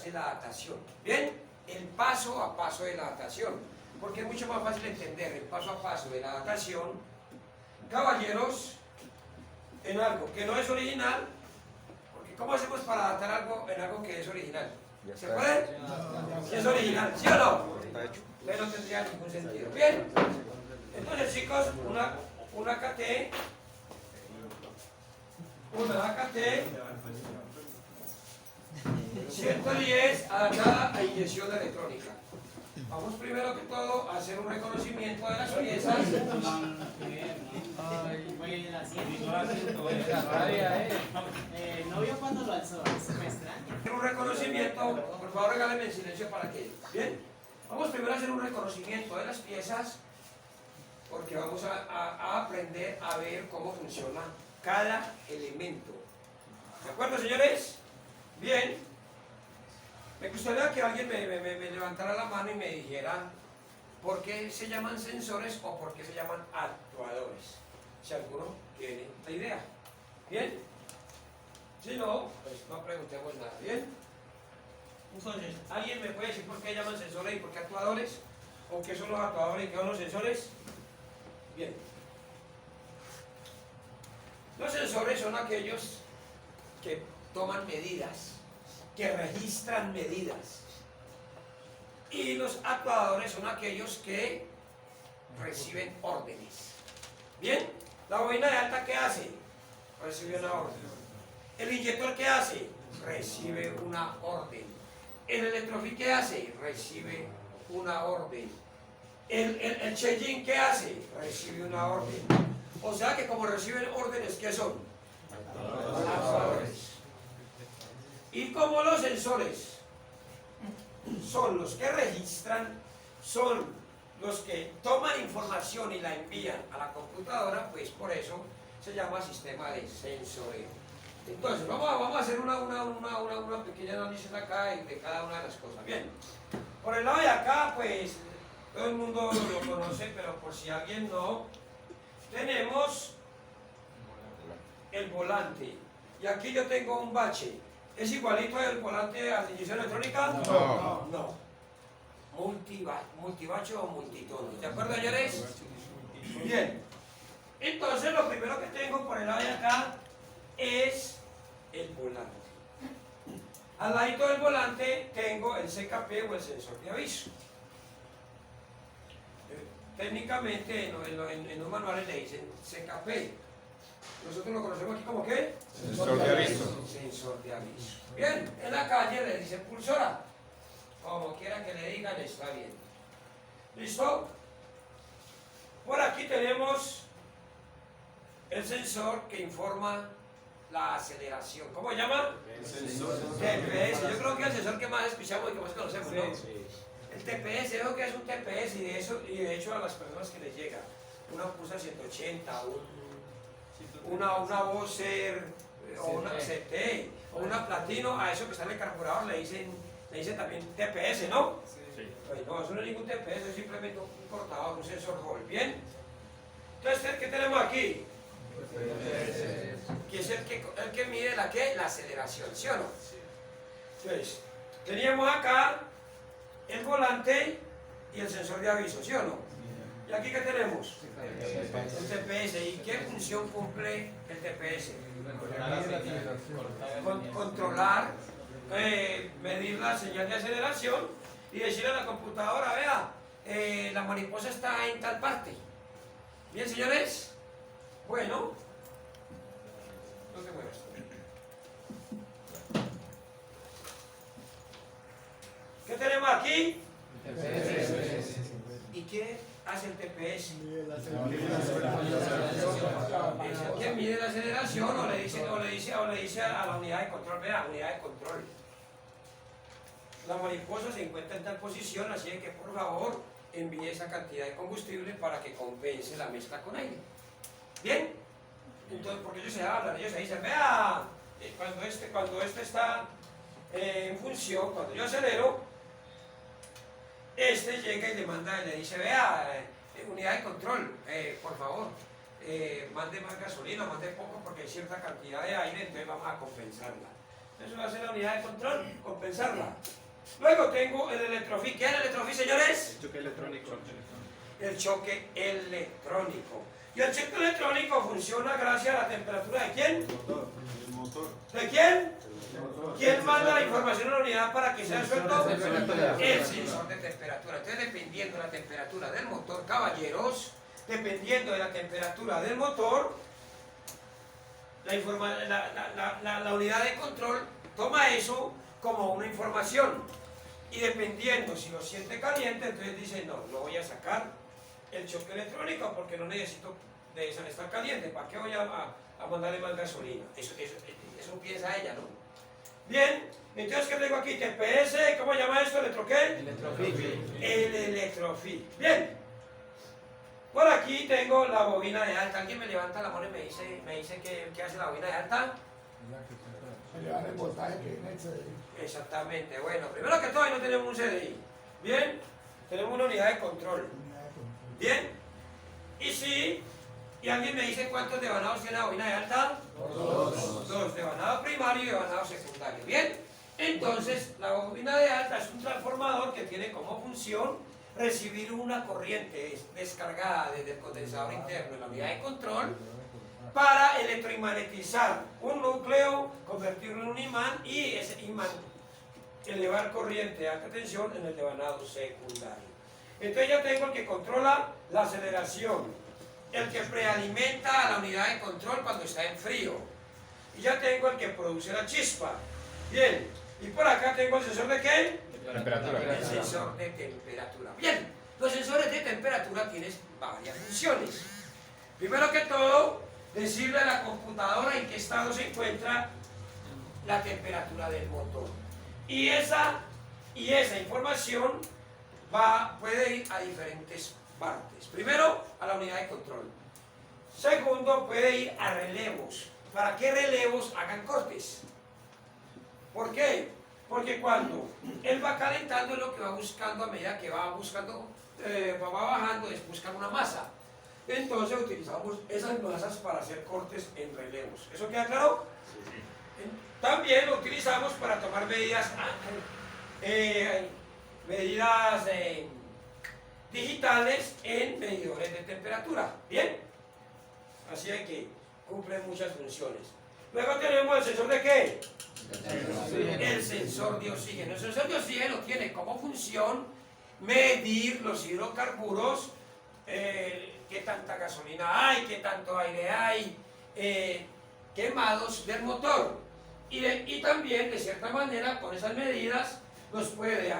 hace la datación. ¿Bien? El paso a paso de la datación. Porque es mucho más fácil entender el paso a paso de la datación, caballeros, en algo que no es original. Porque ¿cómo hacemos para datar algo en algo que es original? ¿Se puede? Si es original, ¿sí o no? Pero no tendría ningún sentido. Bien. Entonces, chicos, una AKT, una AKT 110 adaptada a inyección electrónica. Vamos primero que todo a hacer un reconocimiento de las piezas. No vio cuando lo alzó, se me extraña. Un reconocimiento, por favor regálenme el silencio para que. Bien, vamos primero a hacer un reconocimiento de las piezas, porque vamos a aprender a ver cómo funciona cada elemento. ¿De acuerdo, señores? Bien. Me gustaría que alguien me levantara la mano y me dijera por qué se llaman sensores o por qué se llaman actuadores. Si alguno tiene la idea. ¿Bien? Si no, pues no preguntemos nada. ¿Bien? Entonces, ¿alguien me puede decir por qué llaman sensores y por qué actuadores? ¿O qué son los actuadores y qué son los sensores? Bien. Los sensores son aquellos que toman medidas, que registran medidas. Y los actuadores son aquellos que reciben órdenes. ¿Bien? La bobina de alta, ¿qué hace? Recibe una orden. El inyector, ¿qué hace? Recibe una orden. El electrofil, ¿qué hace? Recibe una orden. El changing, ¿qué hace? Recibe una orden. O sea que como reciben órdenes, ¿qué son? Actuadores. Y como los sensores son los que registran, son los que toman información y la envían a la computadora, pues por eso se llama sistema de sensoreo. Entonces, vamos a hacer una pequeña análisis acá de cada una de las cosas. Bien, por el lado de acá, pues todo el mundo lo conoce, pero por si alguien no, tenemos el volante. Y aquí yo tengo un bache. ¿Es igualito el volante a la inyección electrónica? No. No. Multibache o multitono. ¿De acuerdo, señores? Bien. Entonces, lo primero que tengo por el lado de acá es el volante. Al ladito del volante tengo el CKP o el sensor de aviso. Técnicamente en los manuales le dicen CKP. Nosotros lo conocemos aquí como ¿qué? Sensor de aviso. Sensor de aviso. Bien, en la calle le dicen pulsora. Como quiera que le digan, está bien. ¿Listo? Por aquí tenemos el sensor que informa la aceleración. ¿Cómo se llama? El sensor. TPS. Yo creo que es el sensor que más escuchamos y que más conocemos, ¿no? El TPS, yo creo que es un TPS y de hecho a las personas que les llega una pulsa 180, una Vocer o una CT o una Platino, a eso que está en el carburador le dicen también TPS, ¿no? Sí. Pues no, eso no es ningún TPS, es simplemente un cortador, un sensor Hall. ¿Bien? Entonces, ¿qué tenemos aquí? Que es el que mide la aceleración, ¿sí o no? Entonces, teníamos acá el volante y el sensor de aviso, ¿sí o no? ¿Y aquí qué tenemos? El TPS. ¿Y qué función cumple el TPS? Controlar, medir la señal de aceleración y decirle a la computadora, vea, la mariposa está en tal parte. ¿Bien, señores? Bueno, no se mueve esto. ¿Qué tenemos aquí? ¿Y qué hace el TPS? Es el que mide la aceleración o le dice a la unidad de control, vea, unidad de control. La mariposa se encuentra en tal posición, así que por favor envíe esa cantidad de combustible para que compense la mezcla con aire. ¿Bien? Entonces, porque ellos se hablan, ellos se dicen, vea, cuando este está en función, cuando yo acelero, este llega y le manda y le dice, vea, unidad de control, por favor, mande más gasolina, mande poco porque hay cierta cantidad de aire, entonces vamos a compensarla. Eso va a ser la unidad de control, compensarla. Luego tengo el electrofit. ¿Qué es el electrofit, señores? Choque electrónico. El choque electrónico. Y el choque electrónico funciona gracias a la temperatura de ¿quién? El motor. ¿De quién? ¿Quién manda la información a la unidad para que sea suelto? El sensor de temperatura. Entonces, dependiendo de la temperatura del motor, caballeros, dependiendo de la temperatura del motor, la unidad de control toma eso como una información. Y dependiendo si lo siente caliente, entonces dice, no voy a sacar el choque electrónico porque no necesito de estar caliente. ¿Para qué voy a mandarle más gasolina? Eso piensa ella, ¿no? Bien, entonces, ¿qué tengo aquí? TPS, ¿cómo se llama esto? ¿Electro qué? Electrofit. El electrofit. Bien. Por aquí tengo la bobina de alta. ¿Alguien me levanta la mano y me dice qué hace la bobina de alta? Elevar el voltaje que viene el CDI. Exactamente. Bueno, primero que todo, ahí no tenemos un CDI. Bien. Tenemos una unidad de control. Bien. Y alguien me dice cuántos devanados tiene la bobina de alta. Dos, devanado primario y devanado secundario. Bien, entonces la bobina de alta es un transformador que tiene como función recibir una corriente descargada desde el condensador interno en la unidad de control para electromagnetizar un núcleo, convertirlo en un imán y ese imán elevar corriente de alta tensión en el devanado secundario. Entonces ya tengo el que controla la aceleración, el que prealimenta a la unidad de control cuando está en frío. Y ya tengo el que produce la chispa. Bien, y por acá tengo el sensor de ¿qué? Temperatura. El sensor de temperatura. Bien, los sensores de temperatura tienen varias funciones. Primero que todo, decirle a la computadora en qué estado se encuentra la temperatura del motor. Y esa información puede ir a diferentes partes. Primero, a la unidad de control. Segundo, puede ir a relevos. ¿Para qué relevos hagan cortes? ¿Por qué? Porque cuando él va calentando es lo que va buscando a medida que va buscando, va bajando, es buscar una masa. Entonces utilizamos esas masas para hacer cortes en relevos. ¿Eso queda claro? También lo utilizamos para tomar medidas digitales en medidores de temperatura. ¿Bien? Así es que cumple muchas funciones. Luego tenemos el sensor de ¿qué? El sensor de oxígeno. El sensor de oxígeno tiene como función medir los hidrocarburos, qué tanta gasolina hay, qué tanto aire hay, quemados del motor. Y también, de cierta manera, con esas medidas nos puede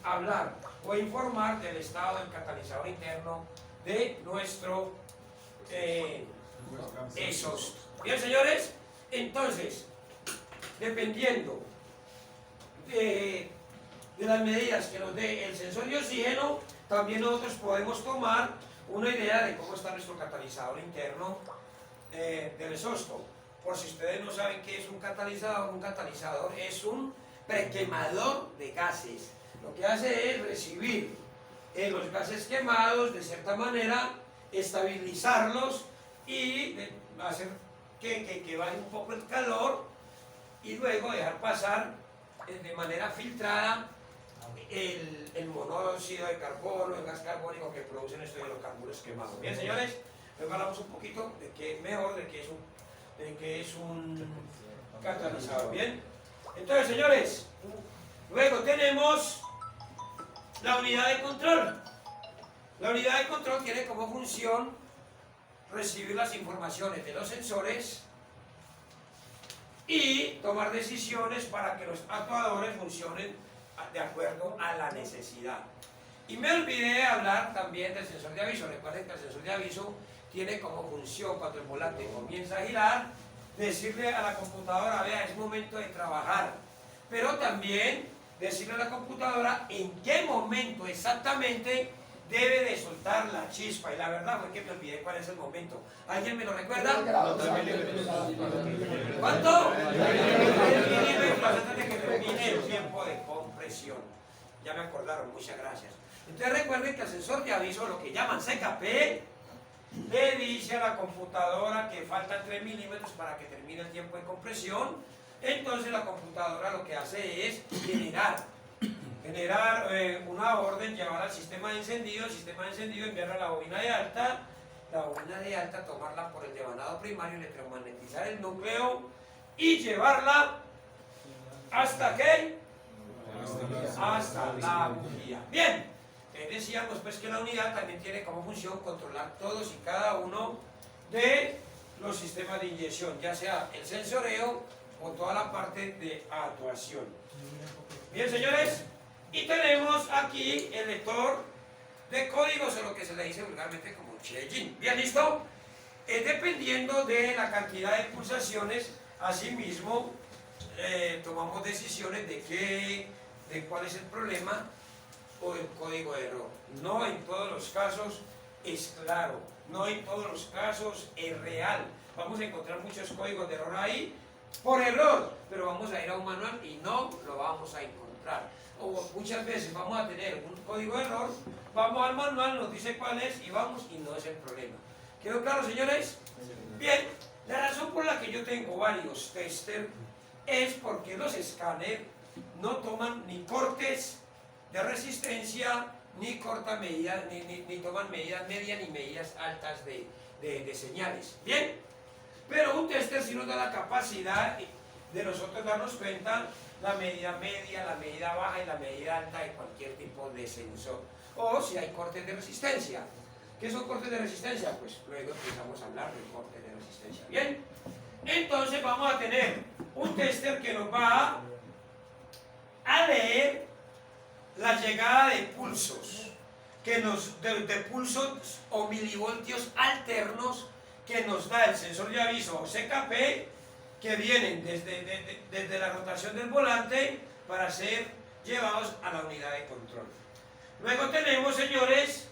hablar o informar del estado del catalizador interno de nuestro exhausto. Bien, señores, entonces, dependiendo de las medidas que nos dé el sensor de oxígeno, también nosotros podemos tomar una idea de cómo está nuestro catalizador interno del exhausto. Por si ustedes no saben qué es un catalizador es un prequemador de gases. Lo que hace es recibir los gases quemados, de cierta manera, estabilizarlos y hacer que baje un poco el calor y luego dejar pasar de manera filtrada el monóxido de carbono, el gas carbónico que producen estos hidrocarburos quemados. Bien, señores, luego hablamos un poquito de qué es un catalizador. Bien, entonces, señores, luego tenemos la unidad de control. La unidad de control tiene como función recibir las informaciones de los sensores y tomar decisiones para que los actuadores funcionen de acuerdo a la necesidad. Y me olvidé de hablar también del sensor de aviso. Recuerden que el sensor de aviso tiene como función, cuando el volante comienza a girar, decirle a la computadora, vea, es momento de trabajar. Pero también decirle a la computadora en qué momento exactamente debe de soltar la chispa. Y la verdad fue que me olvidé cuál es el momento. ¿Alguien me lo recuerda? ¿Cuánto? 3 milímetros antes de que termine el tiempo de compresión. Ya me acordaron, muchas gracias. Entonces recuerden que el sensor de aviso, lo que llaman CKP, le dice a la computadora que faltan 3 milímetros para que termine el tiempo de compresión. Entonces la computadora lo que hace es generar generar una orden, llevar al sistema de encendido, el sistema de encendido enviarla a la bobina de alta, tomarla por el devanado primario, electromagnetizar el núcleo y llevarla hasta ¿qué? Hasta la bujía. Bien, decíamos pues que la unidad también tiene como función controlar todos y cada uno de los sistemas de inyección, ya sea el sensoreo o toda la parte de actuación. Bien, señores, y tenemos aquí el lector de códigos, o lo que se le dice vulgarmente como Cheijin. Bien, ¿listo? Dependiendo de la cantidad de pulsaciones, asimismo, tomamos decisiones de cuál es el problema o el código de error. No en todos los casos es claro, no en todos los casos es real. Vamos a encontrar muchos códigos de error ahí por error, pero vamos a ir a un manual y no lo vamos a encontrar. O muchas veces vamos a tener un código de error, vamos al manual, nos dice cuál es y vamos y no es el problema. ¿Quedó claro, señores? Bien, la razón por la que yo tengo varios tester es porque los escáneres no toman ni cortes de resistencia, ni corta medida, ni toman medidas medias ni medidas altas de señales. Bien, pero un tester sí nos da la capacidad de nosotros darnos cuenta la medida media, la medida baja y la medida alta de cualquier tipo de sensor. O si hay cortes de resistencia. ¿Qué son cortes de resistencia? Pues luego empezamos a hablar de cortes de resistencia. Bien, entonces vamos a tener un tester que nos va a leer la llegada de pulsos, de pulsos o milivoltios alternos que nos da el sensor de aviso o CKP, que vienen desde la rotación del volante para ser llevados a la unidad de control. Luego tenemos, señores,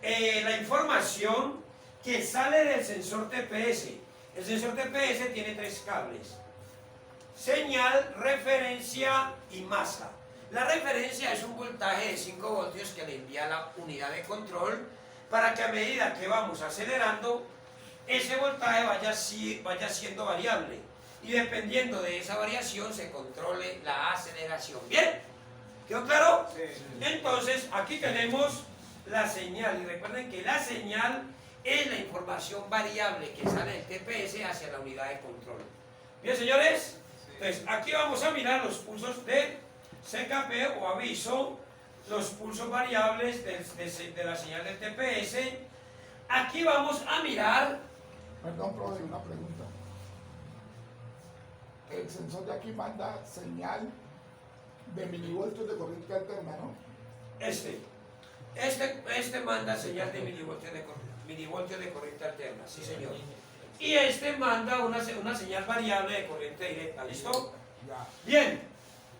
la información que sale del sensor TPS. El sensor TPS tiene 3 cables: señal, referencia y masa. La referencia es un voltaje de 5 voltios que le envía a la unidad de control para que a medida que vamos acelerando, ese voltaje vaya siendo variable y dependiendo de esa variación se controle la aceleración. ¿Bien? ¿Quedó claro? Sí. Entonces, aquí tenemos la señal y recuerden que la señal es la información variable que sale del TPS hacia la unidad de control. ¿Bien, señores? Entonces, aquí vamos a mirar los pulsos de CKP o aviso, los pulsos variables de la señal del TPS. Aquí vamos a mirar. Perdón, profe, una pregunta. El sensor de aquí manda señal de milivoltios de corriente alterna, ¿no? Este manda señal de milivoltios de corriente alterna, sí señor. Y este manda una señal variable de corriente directa, ¿listo? Ya. Bien,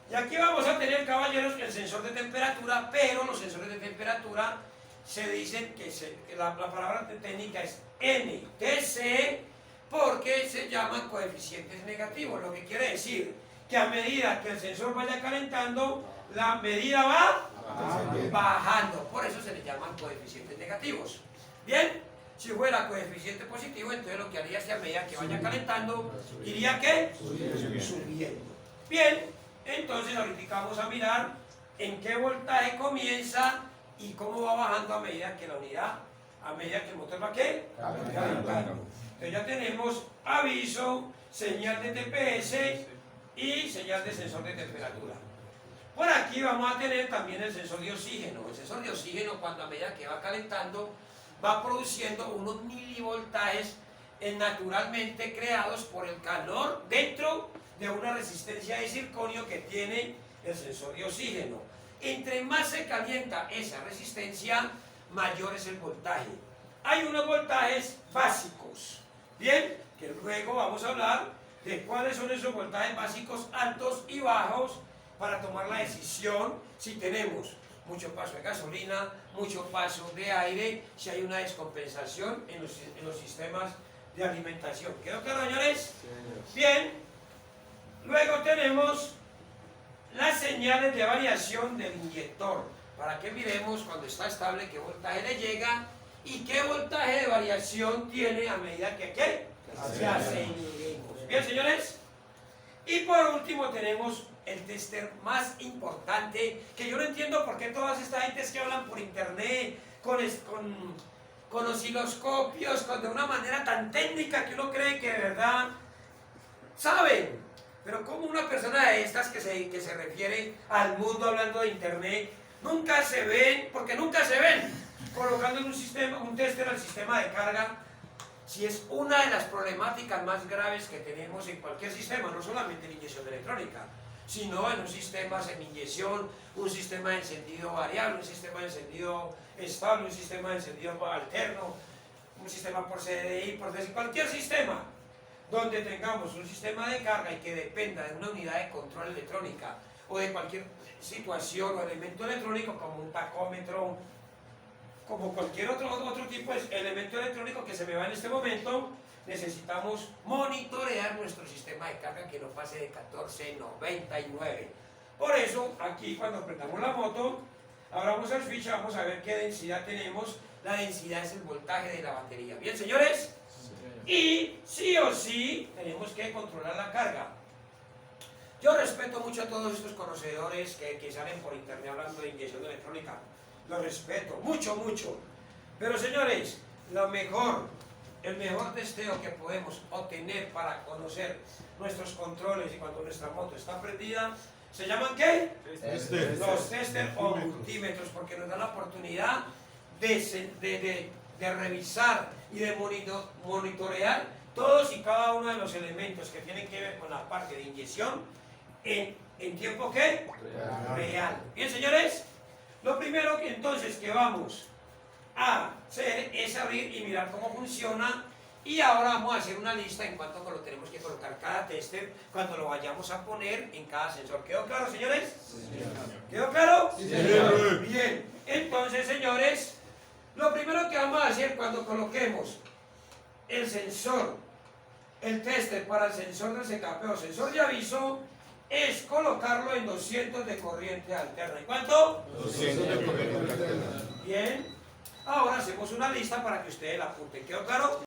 y aquí vamos a tener, caballeros, el sensor de temperatura, pero los sensores de temperatura se dicen que la palabra técnica es NTC porque se llaman coeficientes negativos, lo que quiere decir que a medida que el sensor vaya calentando, la medida va bajando, por eso se le llaman coeficientes negativos. Bien, si fuera coeficiente positivo, entonces lo que haría es que a medida que vaya calentando, iría ¿qué? Subiendo. Bien, entonces ahorita vamos a mirar en qué voltaje comienza y cómo va bajando a medida que el motor va ¿qué? Calentando. Entonces ya tenemos aviso, señal de TPS y señal de sensor de temperatura. Por aquí vamos a tener también el sensor de oxígeno. El sensor de oxígeno, cuando a medida que va calentando, va produciendo unos milivoltajes naturalmente creados por el calor dentro de una resistencia de circonio que tiene el sensor de oxígeno. Entre más se calienta esa resistencia, mayor es el voltaje. Hay unos voltajes básicos, bien, que luego vamos a hablar de cuáles son esos voltajes básicos altos y bajos para tomar la decisión si tenemos mucho paso de gasolina, mucho paso de aire, si hay una descompensación en los sistemas de alimentación. ¿Quedó claro, señores? Bien, luego tenemos las señales de variación del inyector, para que miremos cuando está estable qué voltaje le llega y qué voltaje de variación tiene a medida que ¿qué? Aceleremos. Bien, señores. Y por último tenemos el tester más importante, que yo no entiendo por qué todas estas gentes que hablan por internet, con osciloscopios, de una manera tan técnica que uno cree que de verdad saben. Pero como una persona de estas que se refiere al mundo hablando de internet, nunca se ven, porque nunca se ven colocando en un tester al sistema de carga, si es una de las problemáticas más graves que tenemos en cualquier sistema, no solamente en inyección electrónica, sino en un sistema semi-inyección, un sistema de encendido variable, un sistema de encendido estable, un sistema de encendido alterno, un sistema por CDI, por decir, cualquier sistema donde tengamos un sistema de carga y que dependa de una unidad de control electrónica o de cualquier situación o elemento electrónico como un tacómetro, como cualquier otro tipo de elemento electrónico que se me va en este momento, necesitamos monitorear nuestro sistema de carga que no pase de 1499. Por eso, aquí cuando prendamos la moto, abramos el switch, vamos a ver qué densidad tenemos. La densidad es el voltaje de la batería. ¿Bien, señores? Y sí o sí tenemos que controlar la carga. Yo respeto mucho a todos estos conocedores que salen por internet hablando de inyección electrónica. Lo respeto, mucho, mucho. Pero señores, el mejor testeo que podemos obtener para conocer nuestros controles y cuando nuestra moto está prendida, ¿se llaman qué? Los tester o multímetros, porque nos dan la oportunidad de revisar y de monitorear todos y cada uno de los elementos que tienen que ver con la parte de inyección en tiempo ¿qué? Real. Bien, señores, lo primero que entonces que vamos a hacer es abrir y mirar cómo funciona, y ahora vamos a hacer una lista en cuanto lo tenemos que colocar cada tester cuando lo vayamos a poner en cada sensor. ¿Quedó claro, señores? Sí, señor. ¿Quedó claro? Sí, señor. Bien, entonces, señores, lo primero que vamos a hacer cuando coloquemos el sensor, el tester para el sensor de secapeo, sensor de aviso, es colocarlo en 200 de corriente alterna. ¿Y cuánto? 200 de corriente alterna. Bien, ahora hacemos una lista para que ustedes la apunten. ¿Quedó claro?